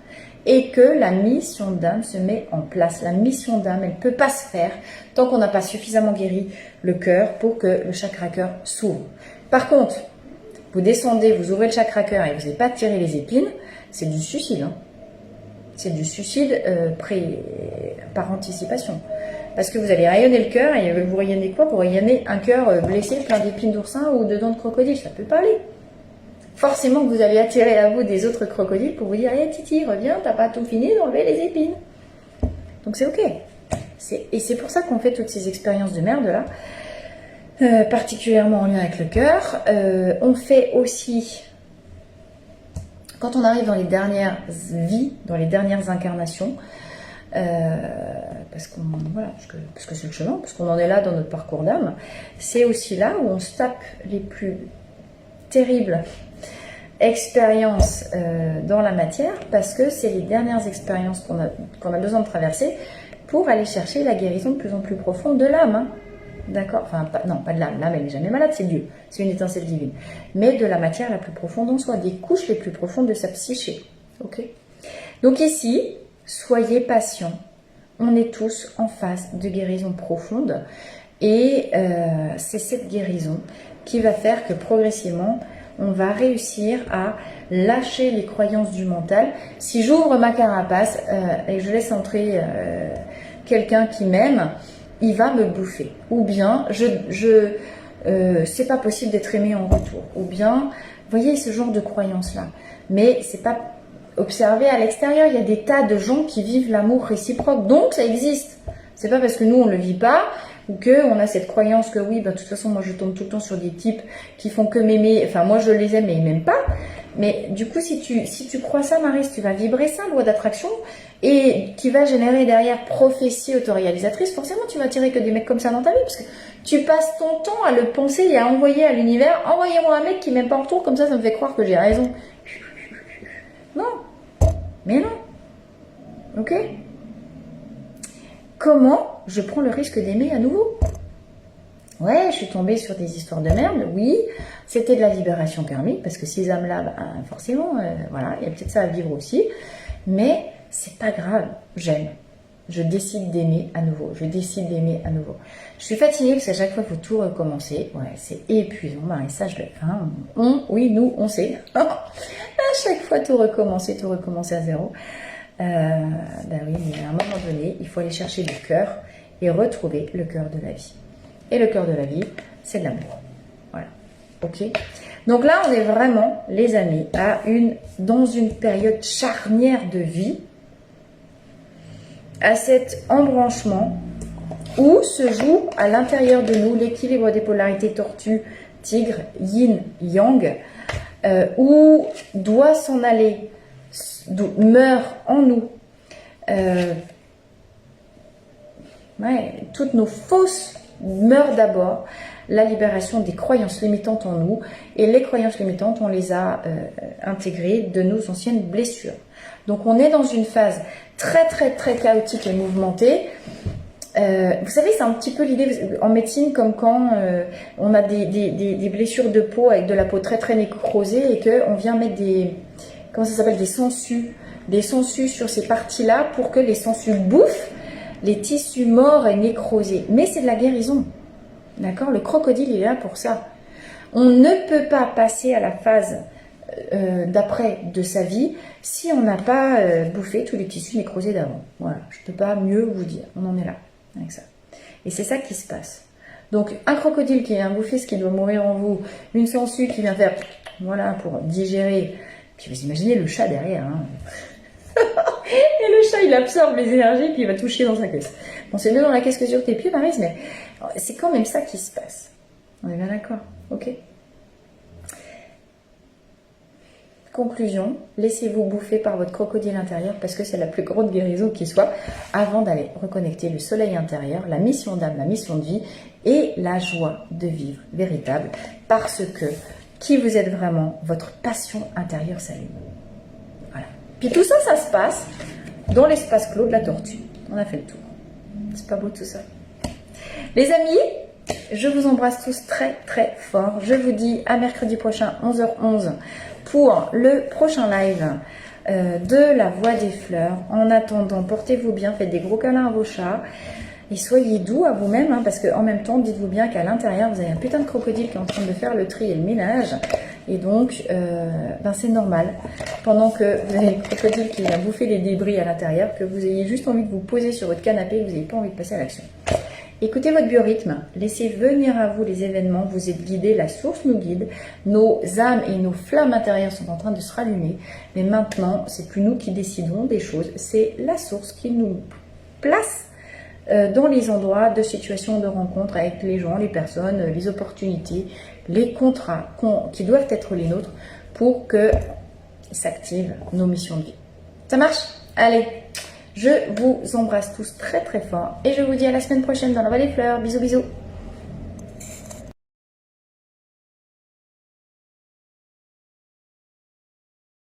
et que la mission d'âme se met en place. La mission d'âme, elle ne peut pas se faire tant qu'on n'a pas suffisamment guéri le cœur pour que le chakra-cœur s'ouvre. Par contre, vous descendez, vous ouvrez le chakra-cœur et vous n'avez pas tiré les épines, c'est du suicide. Hein. C'est du suicide par anticipation. Parce que vous allez rayonner le cœur et vous rayonnez quoi? Vous rayonnez un cœur blessé, plein d'épines d'oursin ou de dents de crocodile. Ça ne peut pas aller. Forcément que vous allez attirer à vous des autres crocodiles pour vous dire hey, Titi, reviens, t'as pas tout fini d'enlever les épines. Donc c'est ok. Et c'est pour ça qu'on fait toutes ces expériences de merde là, particulièrement en lien avec le cœur. On fait aussi, quand on arrive dans les dernières vies, dans les dernières incarnations, parce que c'est le chemin, parce qu'on en est là dans notre parcours d'âme, c'est aussi là où on se tape les plus terribles expériences dans la matière, parce que c'est les dernières expériences qu'on a besoin de traverser pour aller chercher la guérison de plus en plus profonde de l'âme. Hein. D'accord? Enfin, pas de l'âme. L'âme, elle n'est jamais malade, c'est Dieu. C'est une étincelle divine. Mais de la matière la plus profonde en soi, des couches les plus profondes de sa psyché. Ok? Donc ici, soyez patients. On est tous en phase de guérison profonde. Et c'est cette guérison qui va faire que progressivement, on va réussir à lâcher les croyances du mental. Si j'ouvre ma carapace et je laisse entrer quelqu'un qui m'aime, il va me bouffer. Ou bien, c'est pas possible d'être aimé en retour. Ou bien, vous voyez ce genre de croyances-là. Mais c'est pas observé à l'extérieur. Il y a des tas de gens qui vivent l'amour réciproque. Donc, ça existe. C'est pas parce que nous, on le vit pas, ou qu'on a cette croyance que oui, ben, de toute façon, moi, je tombe tout le temps sur des types qui font que m'aimer. Enfin, moi, je les aime, mais ils m'aiment pas. Mais du coup, si tu crois ça, Maryse, tu vas vibrer ça, loi d'attraction, et qui va générer derrière prophétie autoréalisatrice. Forcément, tu vas attirer que des mecs comme ça dans ta vie, parce que tu passes ton temps à le penser et à envoyer à l'univers. Envoyez-moi un mec qui m'aime pas en retour, comme ça me fait croire que j'ai raison. Non, mais non. Ok? Comment je prends le risque d'aimer à nouveau? Ouais, je suis tombée sur des histoires de merde, oui. C'était de la libération karmique, parce que ces âmes-là, bah, forcément, voilà, il y a peut-être ça à vivre aussi. Mais c'est pas grave, j'aime. Je décide d'aimer à nouveau. Je décide d'aimer à nouveau. Je suis fatiguée parce qu'à chaque fois, il faut tout recommencer. Ouais, c'est épuisant. Marie, ça, je le fais. Hein. Oui, nous, on sait. À chaque fois, tout recommencer à zéro. Bah oui, mais à un moment donné, il faut aller chercher le cœur et retrouver le cœur de la vie. Et le cœur de la vie, c'est de l'amour. Voilà. Ok? Donc là, on est vraiment, les amis, dans une période charnière de vie, à cet embranchement où se joue à l'intérieur de nous l'équilibre des polarités tortue, tigre, yin, yang, où doit s'en aller, meurt en nous, toutes nos fausses meurent d'abord, la libération des croyances limitantes en nous, et les croyances limitantes, on les a intégrées de nos anciennes blessures. Donc on est dans une phase très très très chaotique et mouvementée. Vous savez, c'est un petit peu l'idée en médecine, comme quand on a des blessures de peau avec de la peau très très nécrosée et qu'on vient mettre comment ça s'appelle, des sangsues sur ces parties-là pour que les sangsues bouffent les tissus morts et nécrosés. Mais c'est de la guérison. D'accord? Le crocodile, il est là pour ça. On ne peut pas passer à la phase d'après de sa vie si on n'a pas bouffé tous les tissus nécrosés d'avant. Voilà, je ne peux pas mieux vous dire. On en est là avec ça. Et c'est ça qui se passe. Donc, un crocodile qui vient bouffer ce qui doit mourir en vous, une sangsue qui vient faire, voilà, pour digérer. Puis vous imaginez le chat derrière, hein. Et le chat, il absorbe les énergies, puis il va toucher dans sa caisse. Bon, c'est mieux dans la caisse que sur tes pieds, Maryse, mais c'est quand même ça qui se passe. On est bien d'accord? Ok. Conclusion, laissez-vous bouffer par votre crocodile intérieur parce que c'est la plus grande guérison qui soit avant d'aller reconnecter le soleil intérieur, la mission d'âme, la mission de vie et la joie de vivre véritable parce que qui vous êtes vraiment, votre passion intérieure s'allume. Voilà. Puis tout ça, ça se passe dans l'espace clos de la tortue. On a fait le tour. C'est pas beau tout ça? Les amis, je vous embrasse tous très très fort. Je vous dis à mercredi prochain, 11h11, pour le prochain live de la Voix des Fleurs. En attendant, portez-vous bien, faites des gros câlins à vos chats et soyez doux à vous-même, hein, parce qu'en même temps, dites-vous bien qu'à l'intérieur, vous avez un putain de crocodile qui est en train de faire le tri et le ménage. Et donc, c'est normal, pendant que vous avez le crocodile qui vient bouffer les débris à l'intérieur, que vous ayez juste envie de vous poser sur votre canapé et que vous n'ayez pas envie de passer à l'action. Écoutez votre biorhythme, laissez venir à vous les événements, vous êtes guidés, la source nous guide, nos âmes et nos flammes intérieures sont en train de se rallumer, mais maintenant, c'est plus nous qui décidons des choses, c'est la source qui nous place dans les endroits de situation de rencontre avec les gens, les personnes, les opportunités, les contrats qui doivent être les nôtres pour que s'activent nos missions de vie. Ça marche? Allez, je vous embrasse tous très très fort et je vous dis à la semaine prochaine dans la Voix des Fleurs. Bisous bisous.